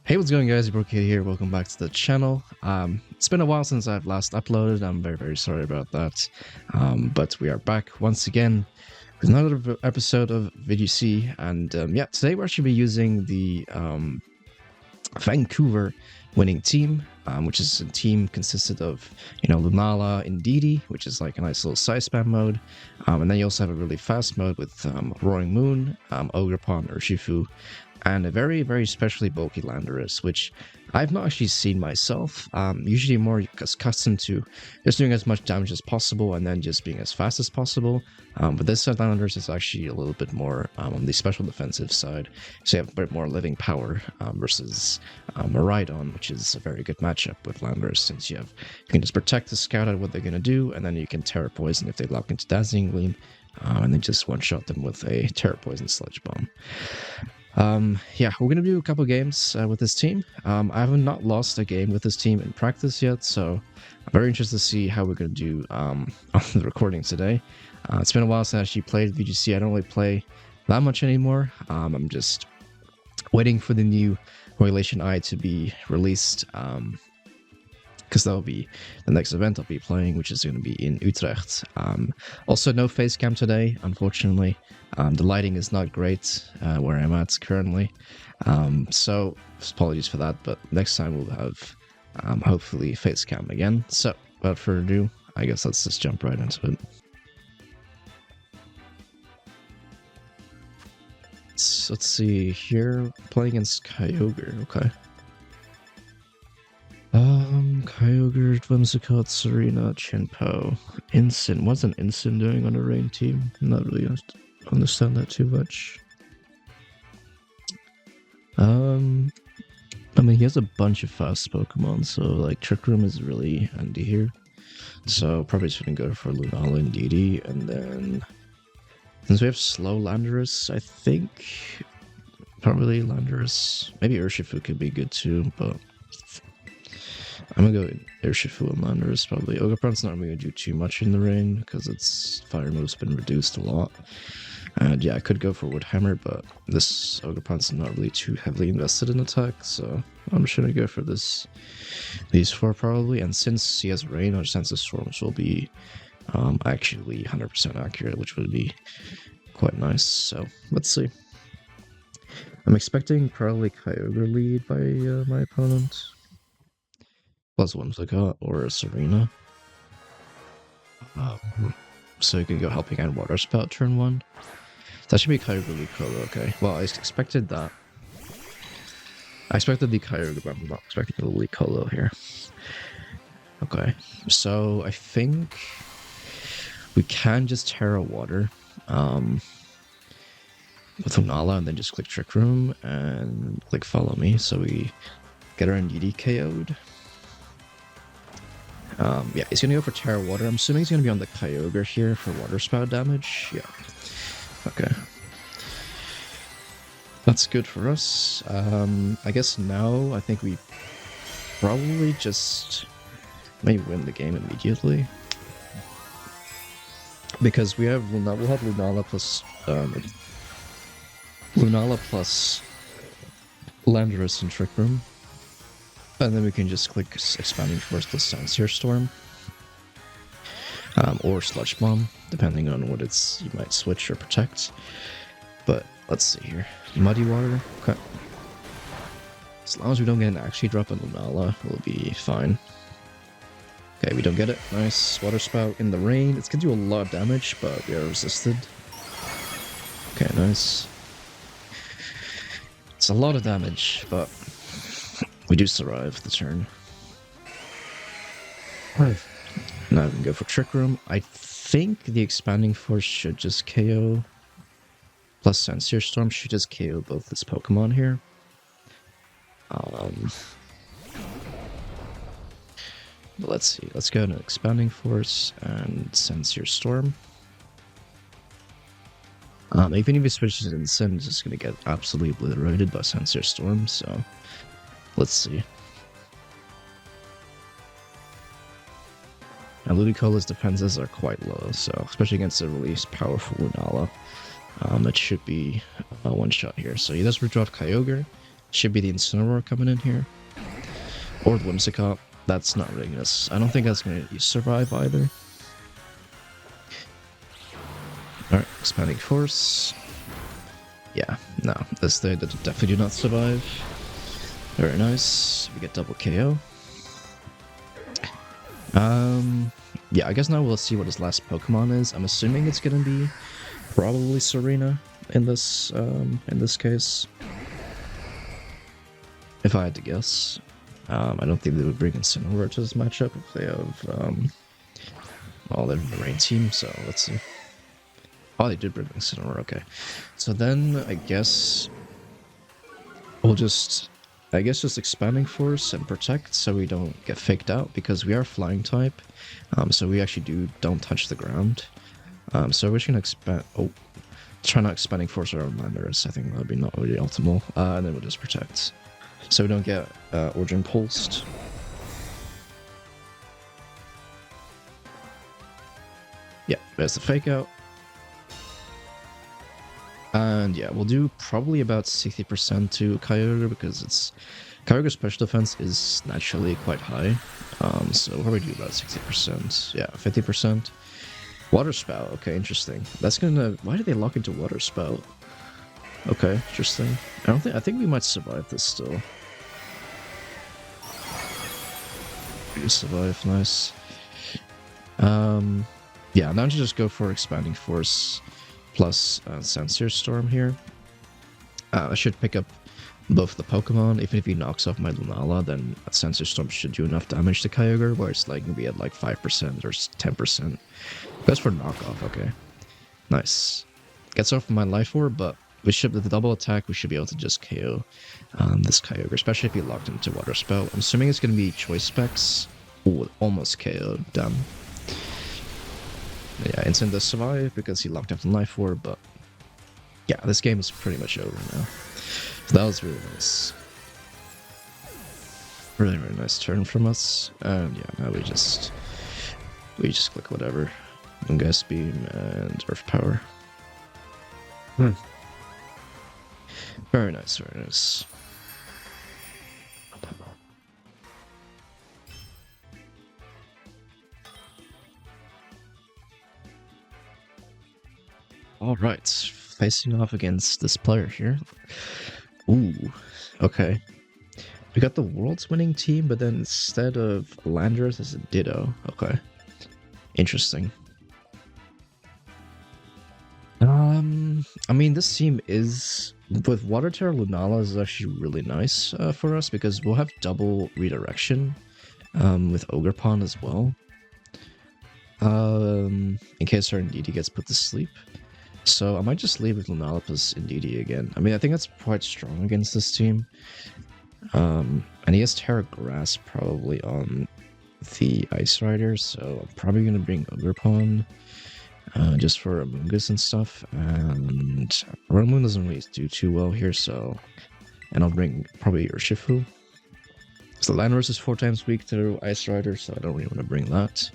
Hey, what's going guys? Brokid here. Welcome back to the channel. It's been a while since I've last uploaded. I'm very sorry about that. But we are back once again with another episode of VGC. And yeah, today we're actually be using the Vancouver winning team, which is a team consisted of, Lunala, Indeedee, which is like a nice little side spam mode. And then you also have a really fast mode with Roaring Moon, Ogerpon, Urshifu, and a very specially bulky Landorus, which I've not actually seen myself. Usually more accustomed to just doing as much damage as possible and then just being as fast as possible. But this set Landorus is actually a little bit more on the special defensive side, so you have a bit more living power versus Miraidon, which is a very good matchup with Landorus, since you can just protect the scout at what they're going to do, and then you can Terra Poison if they lock into Dazzling Gleam, and then just one-shot them with a Terra Poison Sludge Bomb. Yeah, we're gonna do a couple games with this team. I have not lost a game with this team in practice yet, so I'm very interested to see how we're gonna do on the recording today. It's been a while since I actually played VGC. I don't really play that much anymore. I'm just waiting for the new Regulation I to be released, because that will be the next event I'll be playing, which is going to be in Utrecht. Also, no face cam today, unfortunately. The lighting is not great where I'm at currently, so apologies for that, but next time we'll have hopefully face cam again. So without further ado, I guess let's just jump right into it. So let's see here, playing against Kyogre. Okay. Kyogre, Whimsicott, Serena, Chinpo, Incin. What's an Incin doing on a rain team? I'm not really understand that too much. I mean, he has a bunch of fast Pokemon, so like Trick Room is really handy here. So probably just gonna go for Lunala and Indeedee, and then since we have slow Landorus, I think probably Landorus. Maybe Urshifu could be good too, but I'm gonna go Urshifu and Landorus probably. Ogerpon's not really gonna do too much in the rain because its fire move's been reduced a lot. And yeah, I could go for Woodhammer, but this Ogerpon's not really too heavily invested in attack, so I'm just gonna go for these four probably. And since he has rain, our sense of storms will be actually 100% accurate, which would be quite nice. So let's see. I'm expecting probably Kyogre lead by my opponent. Plus Whimsicott or a Serena. So you can go Helping Hand Water Spout turn 1. That should be Kyogre Lucolo, okay. Well, I expected that. I expected the Kyogre, but I'm not expecting the Lucolo here. Okay, so I think we can just Terra Water with Lunala and then just click Trick Room and click Follow Me, so we get our Indeedee KO'd. Yeah, he's gonna go for Terra Water. I'm assuming he's gonna be on the Kyogre here for Water Spout damage. Yeah. Okay. That's good for us. I guess now I think we probably just may win the game immediately. Because we'll have Lunala plus Landorus and Trick Room. And then we can just click Expanding Force plus Sansir Storm. Or Sludge Bomb, depending on what you might switch or protect. But let's see here. Muddy Water. Okay. As long as we don't get an actually drop on Lunala, we'll be fine. Okay, we don't get it. Nice. Water Spout in the rain. It's gonna do a lot of damage, but we are resisted. Okay, nice. It's a lot of damage, but we do survive the turn. Now we can go for Trick Room. I think the Expanding Force should just KO. Plus Sansir Storm should just KO both this Pokemon here. But let's see. Let's go to Expanding Force and Sansir Storm. Even if he switches to Incin, it's just going to get absolutely obliterated by Sansir Storm, so let's see. And Ludicola's defenses are quite low, so especially against a really powerful Lunala, it should be a one-shot here. So he does redraw Kyogre, should be the Incineroar coming in here. Or the Whimsicott. That's not really gonna... I don't think that's gonna survive either. Alright, Expanding Force. Yeah, no, they definitely do not survive. Very nice. We get double KO. Yeah, I guess now we'll see what his last Pokemon is. I'm assuming it's gonna be probably Serena in this case. If I had to guess. I don't think they would bring Incineroar to this matchup if they have they're in the rain team, so let's see. Oh, they did bring Incineroar, okay. So then I guess we'll just Expanding Force and Protect so we don't get faked out, because we are Flying type, so we actually don't touch the ground. So we're just gonna try not Expanding Force our Landorus. I think that would be not really optimal. And then we'll just Protect, so we don't get Origin Pulsed. Yeah, there's the fake out. And yeah, we'll do probably about 60% to Kyogre, because Kyogre's special defense is naturally quite high. So we'll probably do about 60%. Yeah, 50%. Water Spout, okay, interesting. That's gonna... Why did they lock into Water Spout? Okay, interesting. I think we might survive this still. We survive, nice. Yeah, now to just go for Expanding Force plus Sensor Storm here. I should pick up both the Pokemon. Even if he knocks off my Lunala, then Sensor Storm should do enough damage to Kyogre, where it's like gonna be at like 5% or 10%. That's for knockoff, okay. Nice. Gets off my Life Orb, but with the double attack, we should be able to just KO this Kyogre, especially if he locked into Water Spout. I'm assuming it's gonna be Choice Specs. Ooh, almost KO'd, damn. Yeah, Instant does survive because he locked up the Life Orb, but yeah, this game is pretty much over now. So that was really nice. Really, really nice turn from us. And yeah, now we just click whatever. Moongeist Beam and Earth Power. Very nice, very nice. Alright, facing off against this player here. Ooh, okay. We got the world's winning team, but then instead of Landorus, it's a Ditto. Okay. Interesting. I mean, this team is... With Water Terra Lunala is actually really nice for us, because we'll have double redirection with Ogerpon as well. In case our Indeedee gets put to sleep. So I might just leave with Lunala plus Indeedee again. I mean, I think that's quite strong against this team. And he has Terra Grass probably on the Ice Rider, so I'm probably going to bring Ogerpon just for Amoonguss and stuff. And Romoon doesn't really do too well here, so... And I'll bring probably Urshifu. So Landorus is 4 times weak to Ice Rider, so I don't really want to bring that.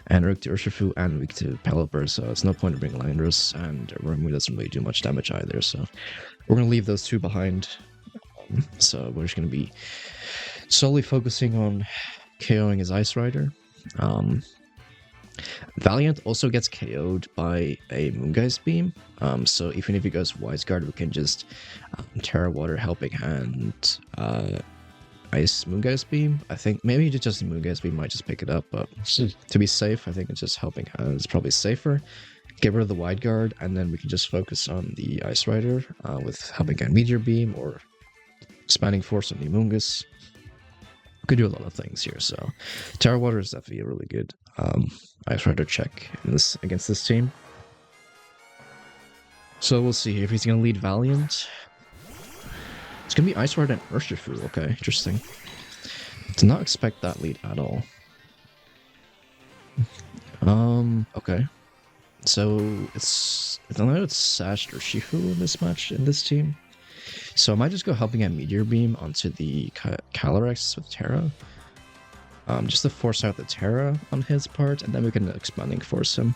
And weak to Urshifu and weak to Pelipper, so it's no point to bring Landorus, and Romoon doesn't really do much damage either, so we're going to leave those two behind. So we're just going to be solely focusing on KOing his Ice Rider. Valiant also gets KO'd by a Moongeist Beam, so even if he goes Wise Guard, we can just Terra Water, Helping Hand, Ice Moongeist Beam. I think maybe just a Moongeist Beam might just pick it up, but to be safe, I think it's just Helping Hand is probably safer. Get rid of the Wide Guard, and then we can just focus on the Ice Rider with Helping Hand Meteor Beam or Expanding Force on the Amoonguss. We could do a lot of things here, so Terra Water is definitely a really good Ice Rider check against this team. So we'll see if he's going to lead Valiant. It's going to be Ice Rider and Urshifu. Okay, interesting. Did not expect that lead at all. Okay. So I don't know, it's Sash Urshifu in this match, in this team. So I might just go Helping Hand Meteor Beam onto the Calyrex with Terra. Just to force out the Terra on his part, and then we can Expanding Force him.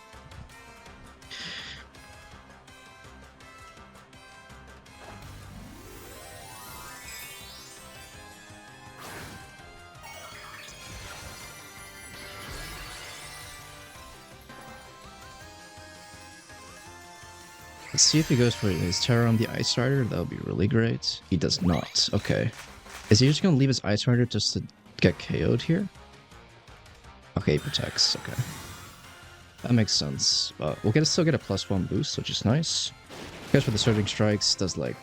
Let's see if he goes for his Terra on the Ice Rider. That would be really great. He does not. Okay. Is he just going to leave his Ice Rider just to get KO'd here? Okay, he protects. Okay. That makes sense. We'll still get a +1 boost, which is nice. Goes for the Surging Strikes, does like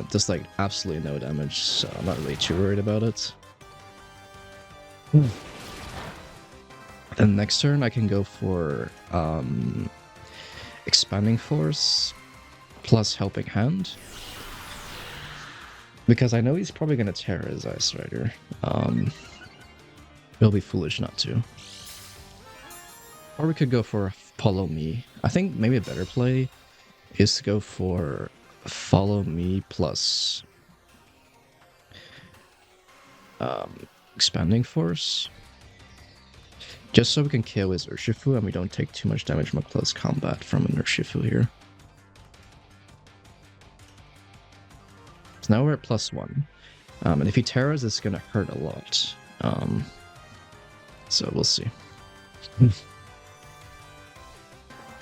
does like absolutely no damage, so I'm not really too worried about it. Then next turn I can go for Expanding Force plus Helping Hand. Because I know he's probably gonna tear his Ice Rider. It'll be foolish not to. Or we could go for Follow Me. I think maybe a better play is to go for Follow Me plus Expanding Force. Just so we can KO his Urshifu and we don't take too much damage from a close combat from an Urshifu here. So now we're at +1. And if he Terras, it's going to hurt a lot. So we'll see. If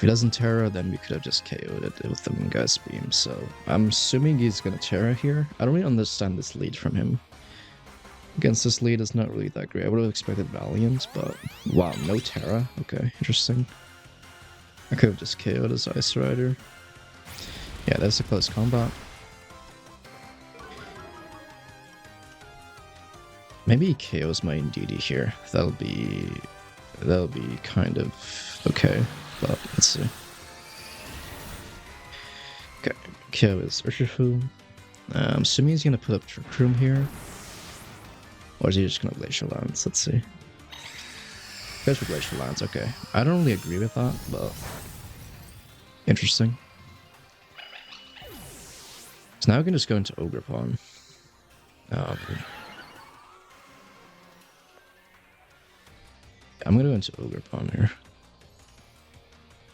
he doesn't Terra, then we could have just KO'd it with the Moongeist Beam. So I'm assuming he's going to Terra here. I don't really understand this lead from him. Against this lead, it's not really that great. I would have expected Valiant, but wow, no Terra. Okay, interesting. I could have just KO'd his Ice Rider. Yeah, that's a close combat. Maybe he KOs my Indeedee here. That'll be kind of okay, but let's see. Okay, KO is Urshifu. I'm assuming he's gonna put up Trick Room here. Or is he just gonna Glacial Lance? Let's see. Goes for Glacial Lance, okay. I don't really agree with that, but interesting. So now we can just go into Ogerpon. I'm gonna go into Ogerpon here.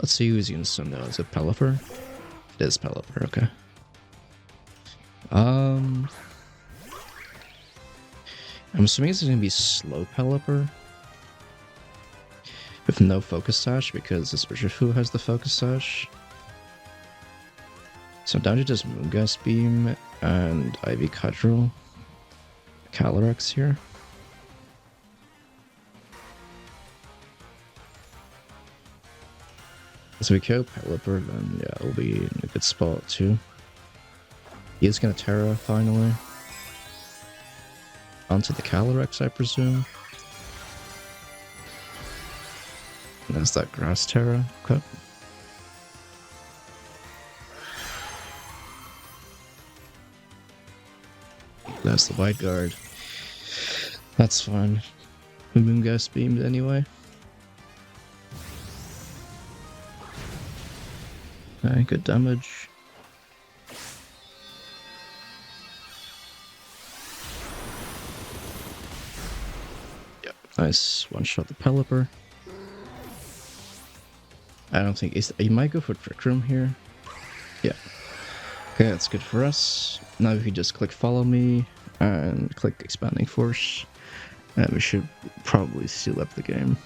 Let's see who's gonna send out. Is it Pelipper? It is Pelipper, okay. I'm assuming it's gonna be slow Pelipper with no Focus Sash because this Urshifu has the Focus Sash. So down to just Moongeist Beam and Ivy Cudgel, Calyrex here. So we kill Pelipper, then yeah, it'll be in a good spot too. He is gonna Terra finally. Onto the Calyrex, I presume. And that's that Grass Terra. Okay. That's the White Guard. That's fine. Moongeist beamed anyway. Okay, good damage. Yep, nice. One shot the Pelipper. I don't think he might go for Trick Room here. Yeah. Okay, that's good for us. Now if you just click Follow Me and click Expanding Force, and we should probably seal up the game.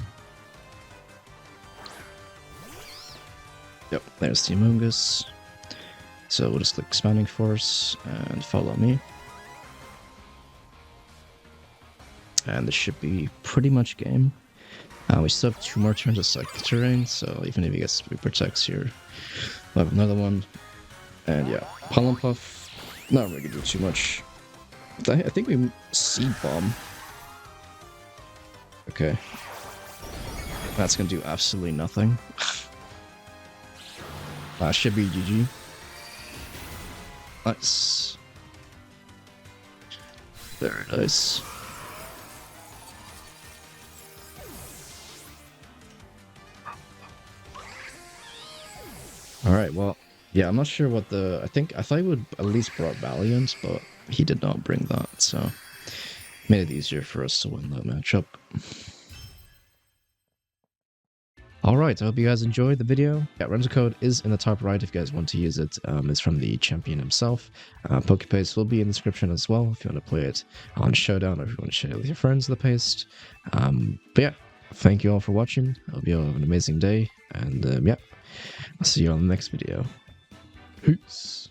Yep, there's the Amoonguss. So we'll just click Expanding Force and Follow Me. And this should be pretty much game. We still have 2 more turns of Cycle Terrain, so even if he gets 3 protects here, we'll have another one. And yeah, Pollen Puff, not really gonna do too much. I think we Seed Bomb. Okay. That's gonna do absolutely nothing. Should be GG. Nice. Very nice. Alright, well, yeah, I'm not sure what the... I thought he would at least brought Valiant, but he did not bring that, so... made it easier for us to win that matchup. Alright, I hope you guys enjoyed the video. Yeah, rental code is in the top right if you guys want to use it. It's from the champion himself. PokePaste will be in the description as well if you want to play it on Showdown or if you want to share it with your friends of the paste. But yeah, thank you all for watching. I hope you all have an amazing day, and yeah, I'll see you on the next video. Peace.